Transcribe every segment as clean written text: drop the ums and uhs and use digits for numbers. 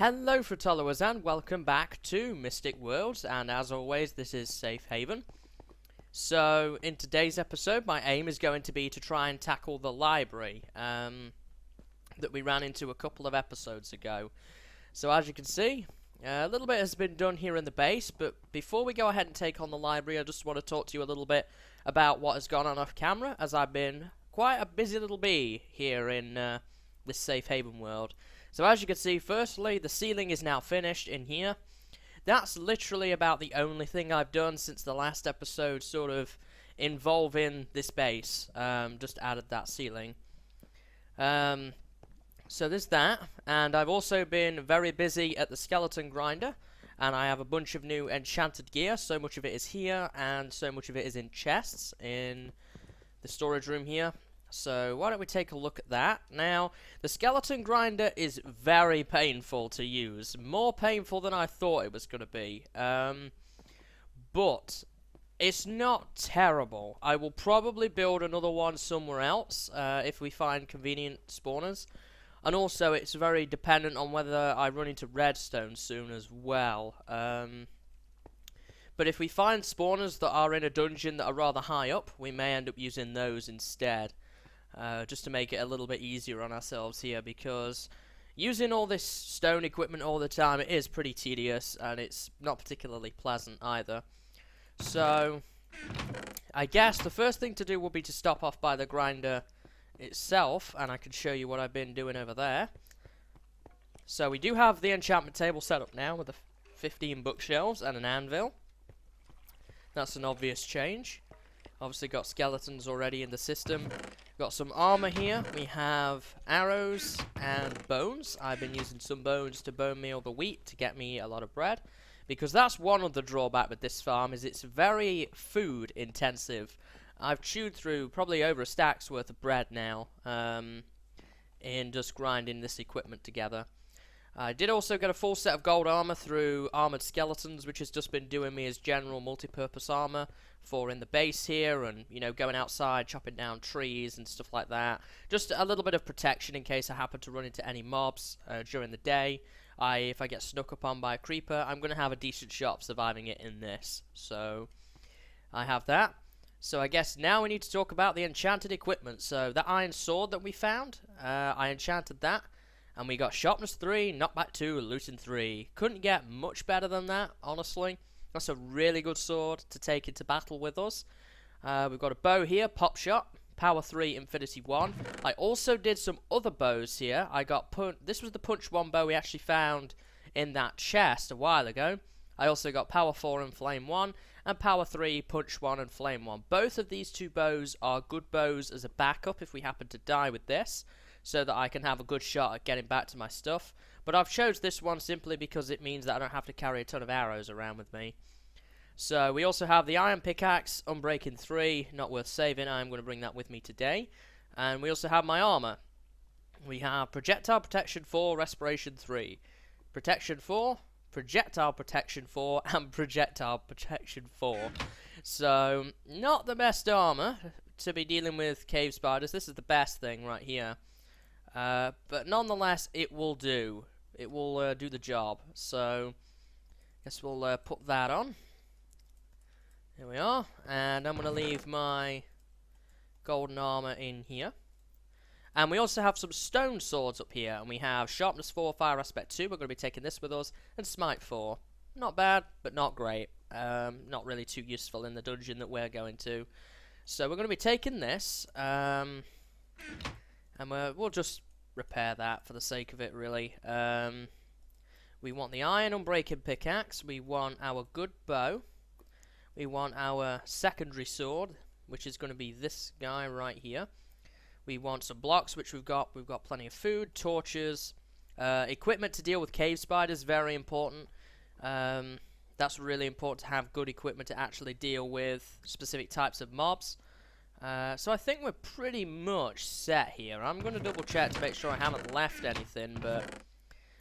Hello Frotolowers and welcome back to Mystic Worlds, and as always this is Safe Haven. So in today's episode my aim is going to be to try and tackle the library that we ran into a couple of episodes ago. So as you can see, a little bit has been done here in the base, but before we go ahead and take on the library I just want to talk to you a little bit about what has gone on off camera, as I've been quite a busy little bee here in this Safe Haven world. So as you can see, firstly, the ceiling is now finished in here. That's literally about the only thing I've done since the last episode sort of involving this base. Just added that ceiling. So there's that. And I've also been very busy at the skeleton grinder. And I have a bunch of new enchanted gear. So much of it is here, and so much of it is in chests in the storage room here. So why don't we take a look at that. Now, the skeleton grinder is very painful to use. More painful than I thought it was going to be. But it's not terrible. I will probably build another one somewhere else if we find convenient spawners. And also, it's very dependent on whether I run into redstone soon as well. But if we find spawners that are in a dungeon that are rather high up, we may end up using those instead. Just to make it a little bit easier on ourselves here, because using all this stone equipment all the time, it is pretty tedious, and it's not particularly pleasant either. So, I guess the first thing to do will be to stop off by the grinder itself, and I can show you what I've been doing over there. So we do have the enchantment table set up now with the 15 bookshelves and an anvil. That's an obvious change. Obviously got skeletons already in the system. Got some armor here. We have arrows and bones. I've been using some bones to bone meal the wheat to get me a lot of bread, because that's one of the drawbacks with this farm, is it's very food intensive. I've chewed through probably over a stack's worth of bread now in just grinding this equipment together. I did also get a full set of gold armor through armored skeletons, which has just been doing me as general multi-purpose armor for in the base here, and you know, going outside, chopping down trees and stuff like that. Just a little bit of protection in case I happen to run into any mobs during the day. If I get snuck up on by a creeper, I'm going to have a decent shot of surviving it in this. So I have that. So I guess now we need to talk about the enchanted equipment. So that iron sword that we found, I enchanted that. And we got sharpness 3, knockback 2, looting 3. Couldn't get much better than that, honestly. That's a really good sword to take into battle with us. We've got a bow here, pop shot, power 3, infinity 1. I also did some other bows here. I got this was the punch 1 bow we actually found in that chest a while ago. I also got power 4 and flame 1, and power 3, punch 1 and flame 1. Both of these two bows are good bows as a backup if we happen to die with this, so that I can have a good shot at getting back to my stuff. But I've chose this one simply because it means that I don't have to carry a ton of arrows around with me. So we also have the iron pickaxe, unbreaking 3, not worth saving. I'm going to bring that with me today. And we also have my armor. We have projectile protection 4, respiration 3. Protection 4, projectile protection 4, and projectile protection 4. So, not the best armor to be dealing with cave spiders. This is the best thing right here. But nonetheless, it will do. It will do the job. So, guess we'll put that on. Here we are. And I'm going to leave my golden armor in here. And we also have some stone swords up here. And we have sharpness 4, fire aspect 2. We're going to be taking this with us. And smite 4. Not bad, but not great. Not really too useful in the dungeon that we're going to. So we're going to be taking this. And we'll just repair that for the sake of it, really. We want the iron unbreaking pickaxe. We want our good bow. We want our secondary sword, which is going to be this guy right here. We want some blocks, which we've got. We've got plenty of food, torches, equipment to deal with cave spiders, very important. That's really important to have good equipment to actually deal with specific types of mobs. So I think we're pretty much set here. I'm going to double check to make sure I haven't left anything, but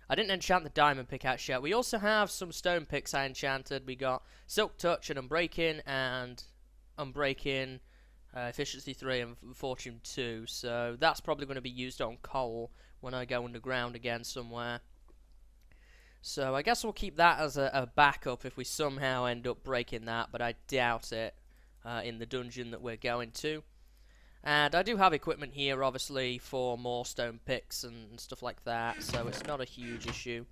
I didn't enchant the diamond pickaxe yet. We also have some stone picks I enchanted. We got silk touch and unbreaking, efficiency 3 and fortune 2. So that's probably going to be used on coal when I go underground again somewhere. So I guess we'll keep that as a backup if we somehow end up breaking that, but I doubt it in the dungeon that we're going to. And I do have equipment here, obviously, for more stone picks and stuff like that, so it's not a huge issue.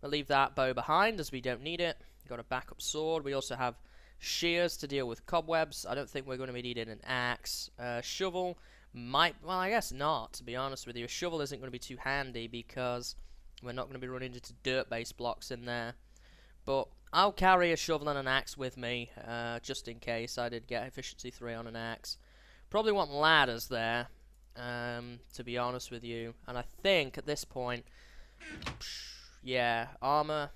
I'll leave that bow behind as we don't need it. Got a backup sword. We also have shears to deal with cobwebs. I don't think we're going to be needing an axe. Shovel might, well, I guess not, to be honest with you. A shovel isn't going to be too handy because we're not going to be running into dirt-based blocks in there. But I'll carry a shovel and an axe with me, just in case I did get efficiency 3 on an axe. Probably want ladders there, to be honest with you. And I think at this point, yeah, armor,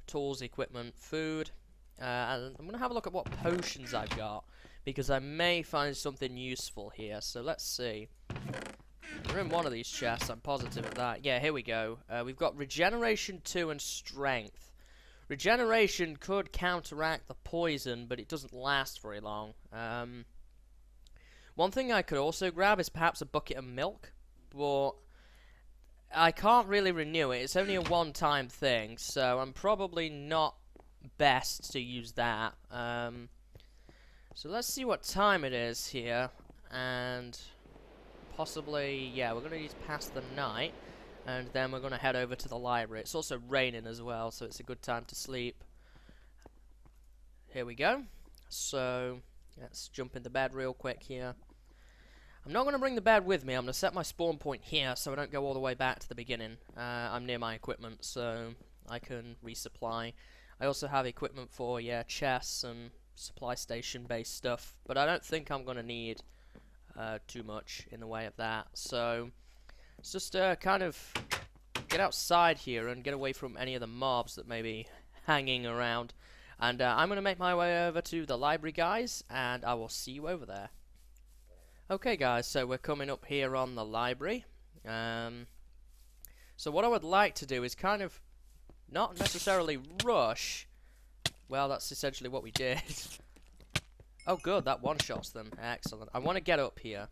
tools, equipment, food. And I'm going to have a look at what potions I've got, because I may find something useful here. So let's see. We're in one of these chests, I'm positive of that. Yeah, here we go. We've got regeneration 2 and strength. Regeneration could counteract the poison, but it doesn't last very long. One thing I could also grab is perhaps a bucket of milk, but I can't really renew it. It's only a one-time thing, so I'm probably not best to use that. So let's see what time it is here, and possibly, yeah, we're going to need to pass the night, and then we're going to head over to the library. It's also raining as well, so it's a good time to sleep. Here we go. So let's jump into bed real quick here. I'm not going to bring the bed with me. I'm going to set my spawn point here so I don't go all the way back to the beginning. I'm near my equipment, so I can resupply. I also have equipment for, yeah, chests and supply station based stuff, but I don't think I'm going to need too much in the way of that. So let's just kind of get outside here and get away from any of the mobs that may be hanging around. And I'm going to make my way over to the library, guys, and I will see you over there. Okay, guys, so we're coming up here on the library. So what I would like to do is kind of not necessarily rush. Well, that's essentially what we did. Oh, good, that one-shots them. Excellent. I want to get up here.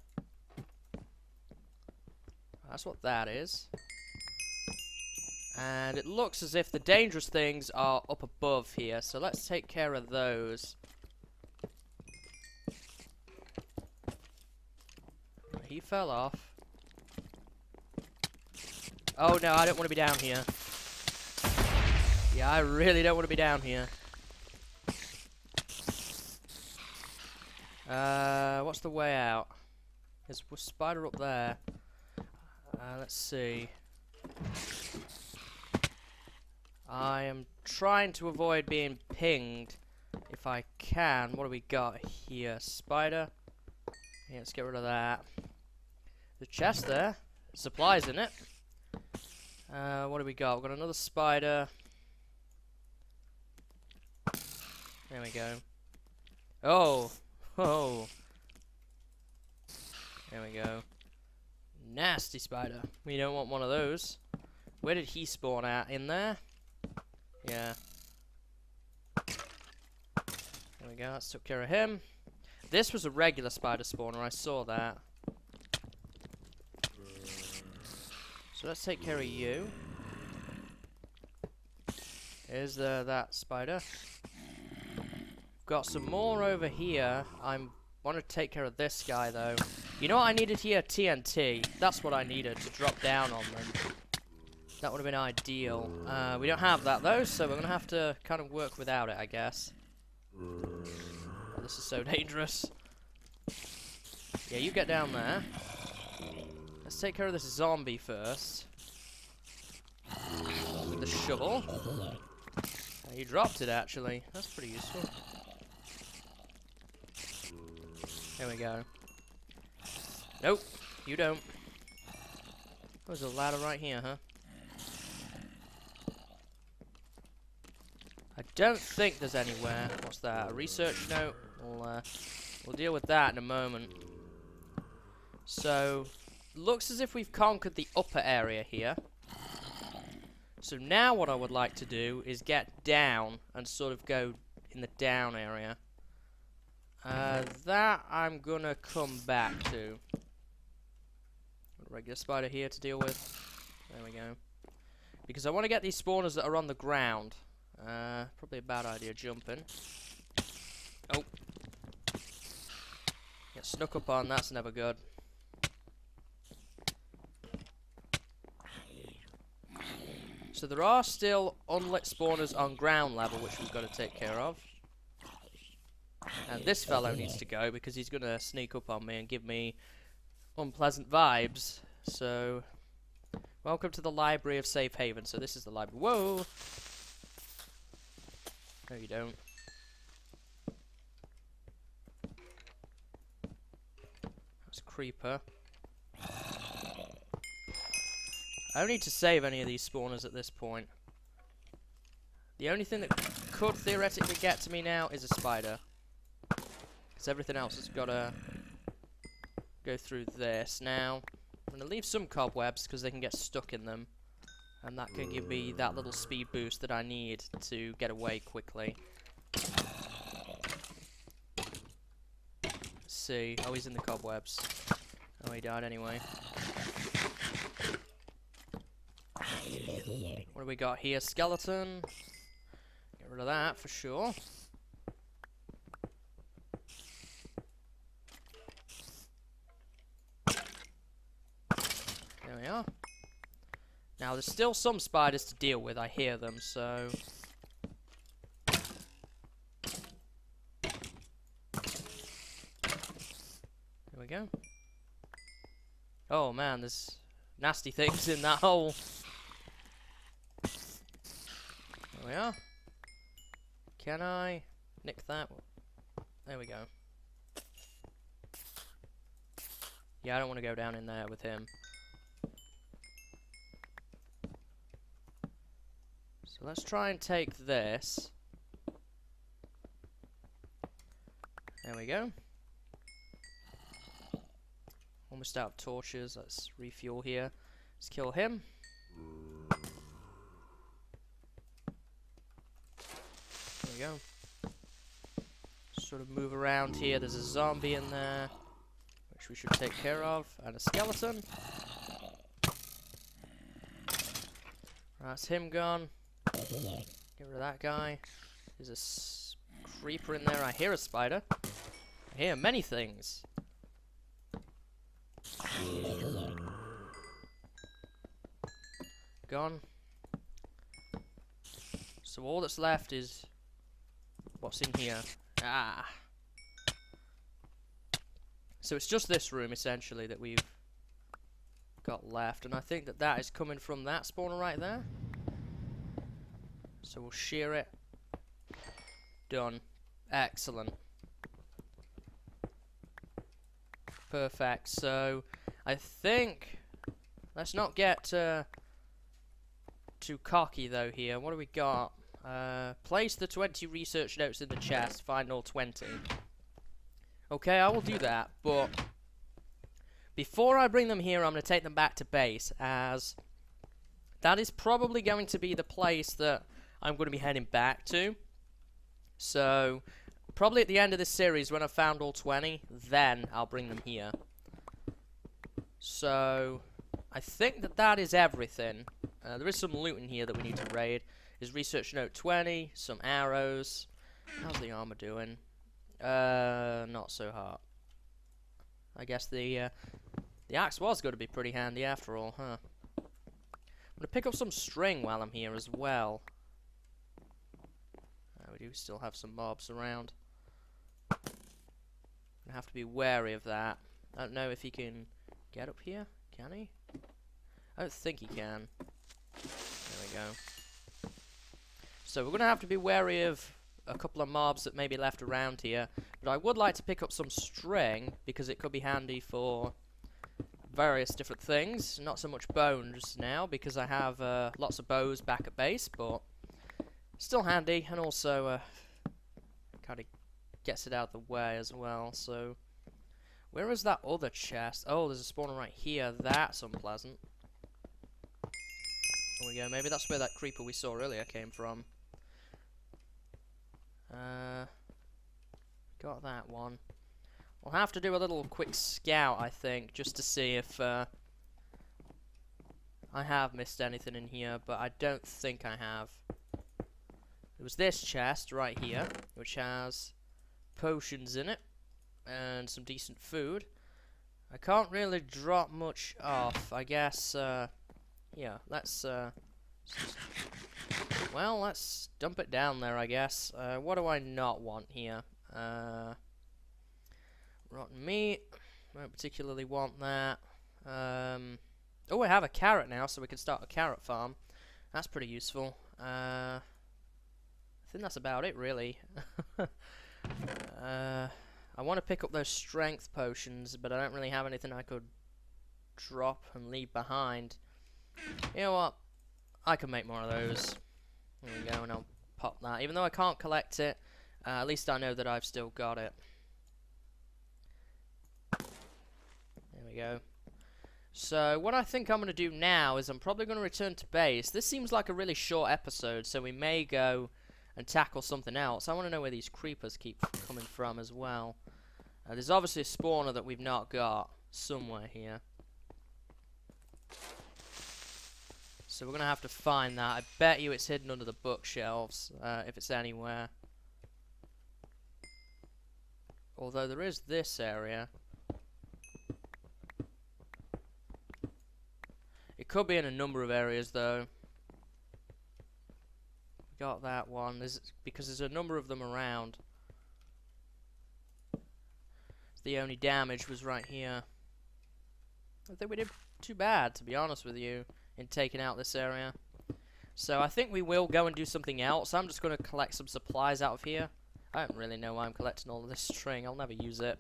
That's what that is. And it looks as if the dangerous things are up above here, so let's take care of those. He fell off. Oh no, I don't want to be down here. Yeah, I really don't want to be down here. What's the way out? There's a spider up there. Let's see. I am trying to avoid being pinged if I can. What do we got here? Spider. Yeah, let's get rid of that. The chest there. Supplies in it. What do we got? We've got another spider. There we go. Oh! Oh! There we go. Nasty spider. We don't want one of those. Where did he spawn at? In there? Yeah. There we go. Let's took care of him. This was a regular spider spawner. I saw that. So let's take care of you. Here's that spider. Got some more over here. I want to take care of this guy though. You know what I needed here? TNT. That's what I needed to drop down on them. That would have been ideal. We don't have that though, so we're gonna have to kind of work without it, I guess. Oh, this is so dangerous. Yeah, you get down there. Let's take care of this zombie first. With the shovel. You dropped it actually. That's pretty useful. There we go. Nope, you don't. There's a ladder right here, huh? I don't think there's anywhere. What's that? A research note? We'll deal with that in a moment. So, looks as if we've conquered the upper area here. So now what I would like to do is get down and sort of go in the down area. That I'm gonna come back to. Regular spider here to deal with. There we go. because I want to get these spawners that are on the ground. Probably a bad idea jumping. Oh. Get snuck up on, that's never good. So there are still unlit spawners on ground level, which we've got to take care of. And this fellow needs to go, because he's going to sneak up on me and give me unpleasant vibes. So, welcome to the Library of Safe Haven. So this is the library. Whoa! No, you don't. That's a creeper. I don't need to save any of these spawners at this point. The only thing that could theoretically get to me now is a spider. Because everything else has got to go through this. Now, I'm going to leave some cobwebs because they can get stuck in them. And that can give me that little speed boost that I need to get away quickly. Let's see. Oh, he's in the cobwebs. Oh, he died anyway. What do we got here? Skeleton. Get rid of that for sure. There we are. Now, there's still some spiders to deal with. I hear them, so... There we go. Oh, man, there's nasty things in that hole. There we are. Can I nick that? There we go. Yeah, I don't want to go down in there with him. So let's try and take this. There we go. Almost out of torches. Let's refuel here. Let's kill him. There we go. Sort of move around here. There's a zombie in there, which we should take care of, and a skeleton. That's him gone. Get rid of that guy. There's a creeper in there. I hear a spider. I hear many things. Gone. So all that's left is what's in here. Ah. So it's just this room essentially that we've got left, and I think that that is coming from that spawner right there. So we'll shear it. Done. Excellent. Perfect. So I think let's not get too cocky though here. What do we got? Place the 20 research notes in the chest. Find all 20. Okay, I will do that, but before I bring them here, I'm going to take them back to base, as that is probably going to be the place that I'm going to be heading back to. So, probably at the end of this series, when I've found all 20, then I'll bring them here. So, I think that that is everything. There is some loot in here that we need to raid. There's research note 20, some arrows. How's the armor doing? Not so hot. I guess the axe was going to be pretty handy after all, huh? I'm going to pick up some string while I'm here as well. We do still have some mobs around. I have to be wary of that. I don't know if he can get up here. Can he? I don't think he can. There we go. So we're going to have to be wary of a couple of mobs that may be left around here. But I would like to pick up some string, because it could be handy for various different things. Not so much bones now, because I have lots of bows back at base, but still handy, and also kind of gets it out of the way as well. So where is that other chest? Oh, there's a spawner right here. That's unpleasant. There we go. Maybe that's where that creeper we saw earlier came from. Got that one. We'll have to do a little quick scout, I think, just to see if... I have missed anything in here, but I don't think I have. There was this chest right here, which has potions in it and some decent food. I can't really drop much off. I guess, yeah, let's dump it down there, I guess. What do I not want here? Rotten meat. Don't particularly want that. Oh, I have a carrot now, so we can start a carrot farm. That's pretty useful. I think that's about it, really. I want to pick up those strength potions, but I don't really have anything I could drop and leave behind. You know what? I can make more of those. There we go, and I'll pop that. Even though I can't collect it, at least I know that I've still got it. There we go. So, what I think I'm going to do now is I'm probably going to return to base. This seems like a really short episode, so we may go and tackle something else. I want to know where these creepers keep coming from as well. There's obviously a spawner that we've not got somewhere here. So we're going to have to find that. I bet you it's hidden under the bookshelves, if it's anywhere. Although there is this area. It could be in a number of areas, though. Got that one. Because there's a number of them around. The only damage was right here. I think we did too bad, to be honest with you, in taking out this area. So I think we will go and do something else. I'm just going to collect some supplies out of here. I don't really know why I'm collecting all of this string. I'll never use it.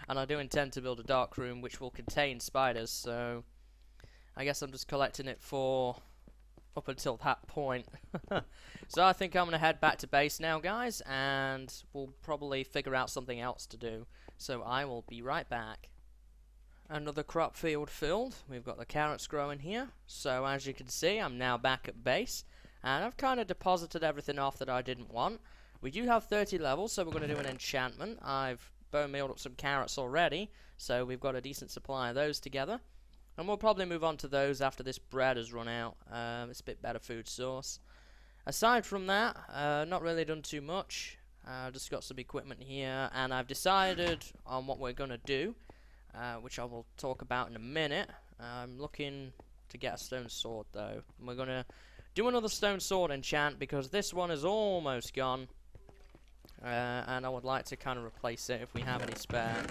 And I do intend to build a dark room which will contain spiders, so I guess I'm just collecting it for up until that point. So I think I'm going to head back to base now, guys, and we'll probably figure out something else to do. So I will be right back. Another crop field filled. We've got the carrots growing here. So as you can see, I'm now back at base, and I've kind of deposited everything off that I didn't want. We do have 30 levels, so we're going to do an enchantment. I've bone mealed up some carrots already, so we've got a decent supply of those together. And we'll probably move on to those after this bread has run out. It's a bit better food source. Aside from that, not really done too much. Just got some equipment here, and I've decided on what we're going to do, which I will talk about in a minute. I'm looking to get a stone sword, though. And we're going to do another stone sword enchant, because this one is almost gone. And I would like to kind of replace it if we have any spare.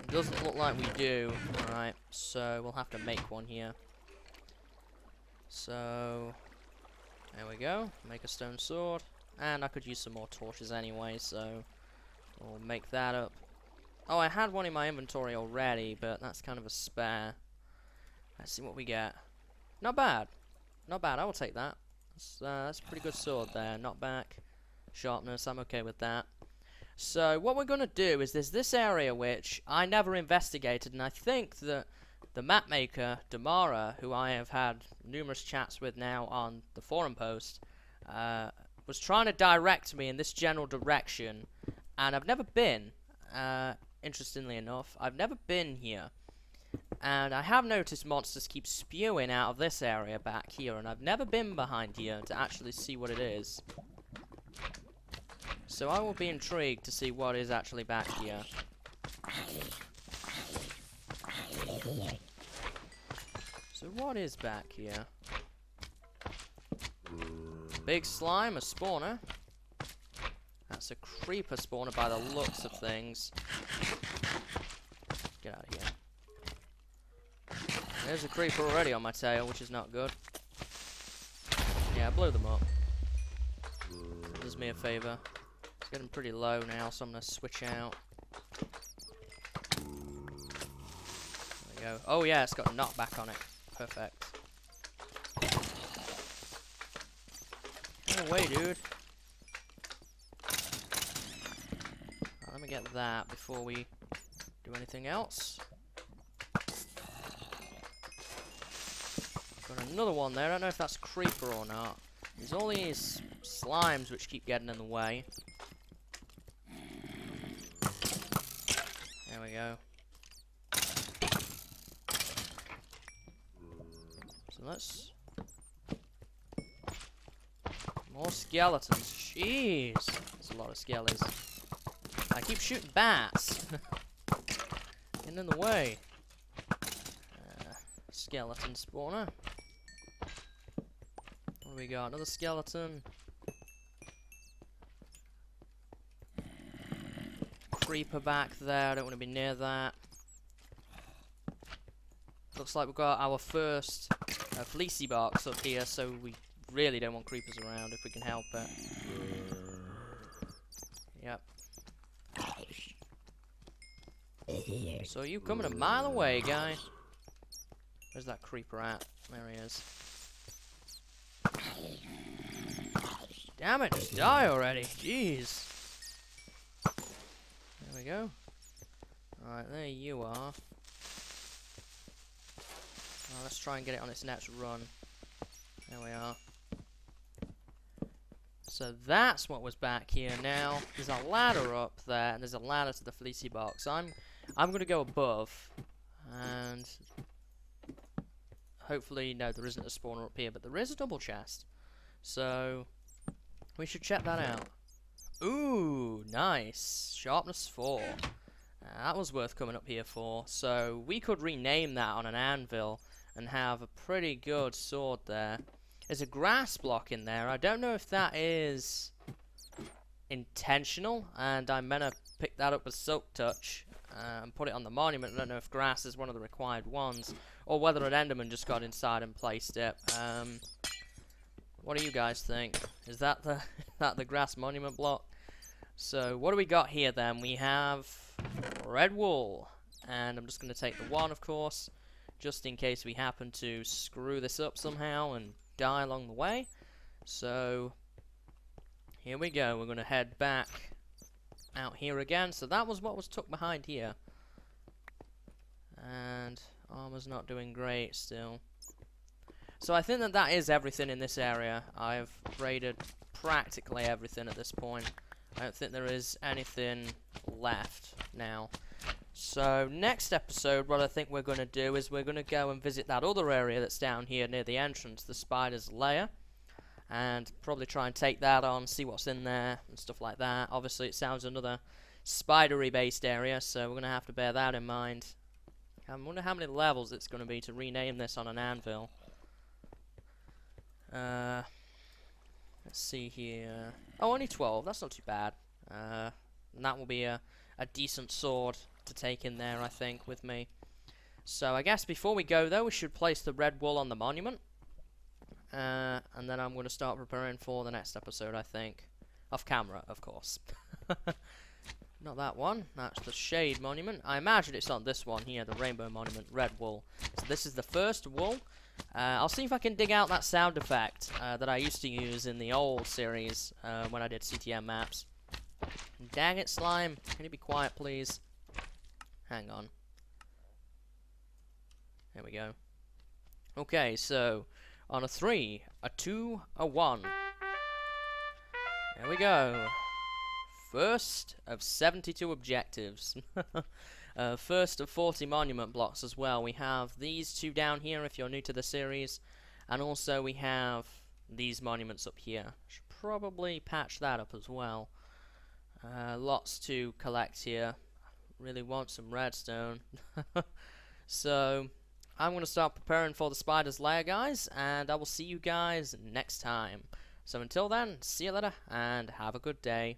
Doesn't look like we do. Alright, so we'll have to make one here. So, there we go. Make a stone sword. And I could use some more torches anyway, so we'll make that up. Oh, I had one in my inventory already, but that's kind of a spare. Let's see what we get. Not bad. Not bad, I will take that. That's a pretty good sword there. Knockback, sharpness, I'm okay with that. So what we're going to do is there's this area which I never investigated, and I think that the map maker, Damara, who I have had numerous chats with now on the forum post, was trying to direct me in this general direction, and I've never been, interestingly enough, I've never been here. And I have noticed monsters keep spewing out of this area back here, and I've never been behind here to actually see what it is. So I will be intrigued to see what is actually back here. So what is back here? Big slime, a spawner. That's a creeper spawner by the looks of things. Get out of here. There's a creeper already on my tail, which is not good. Yeah, I blew them up. Does me a favor. It's getting pretty low now, so I'm going to switch out. There we go. Oh yeah, it's got a knockback on it. Perfect. No way, dude. Right, let me get that before we do anything else. Got another one there. I don't know if that's creeper or not. There's all these slimes which keep getting in the way. There we go. So let's... More skeletons. Jeez. There's a lot of skellies. I keep shooting bats. Getting in the way. Skeleton spawner. What do we got? Another skeleton. Creeper back there. I don't want to be near that. Looks like we've got our first fleecy box up here, so we really don't want creepers around if we can help it. Yep. So you coming a mile away, guy? Where's that creeper at? There he is. Damn it, just die already. Jeez. There we go. Alright, there you are. Well, let's try and get it on its next run. There we are. So that's what was back here. Now there's a ladder up there, and there's a ladder to the fleecy box. I'm gonna go above, and hopefully, no, there isn't a spawner up here, but there is a double chest. So we should check that out. Ooh, nice. Sharpness 4. That was worth coming up here for. So we could rename that on an anvil and have a pretty good sword there. There's a grass block in there. I don't know if that is intentional, and I meant to pick that up with Silk Touch and put it on the monument. I don't know if grass is one of the required ones, or whether an Enderman just got inside and placed it. What do you guys think? Is that the grass monument block? So what do we got here then? We have red wool, and I'm just going to take the one, of course, just in case we happen to screw this up somehow and die along the way. So here we go. We're going to head back out here again. So that was what was tucked behind here, and armor's not doing great still. So I think that is everything in this area. I've raided practically everything at this point. I don't think there is anything left now. So next episode, what I think we're going to do is we're going to go and visit that other area that's down here near the entrance, the spider's lair, and probably try and take that on, see what's in there and stuff like that. Obviously it sounds another spidery based area, so we're going to have to bear that in mind. I wonder how many levels it's going to be to rename this on an anvil. Let's see here. Oh, only 12. That's not too bad. And that will be a decent sword to take in there, I think, with me. So I guess before we go, though, we should place the red wool on the monument. And then I'm going to start preparing for the next episode, I think. Off camera, of course. Not that one. That's the shade monument. I imagine it's on this one here, the rainbow monument, red wool. So this is the first wool. I'll see if I can dig out that sound effect that I used to use in the old series when I did CTM maps. Dang it, slime. Can you be quiet, please? Hang on. There we go. Okay, so on a 3, a 2, a 1. There we go. First of 72 objectives. First of 40 monument blocks as well. We have these two down here if you're new to the series, and also we have these monuments up here. Should probably patch that up as well. Lots to collect here. Really want some redstone. So I'm going to start preparing for the spider's lair, guys, and I will see you guys next time. So until then, see you later and have a good day.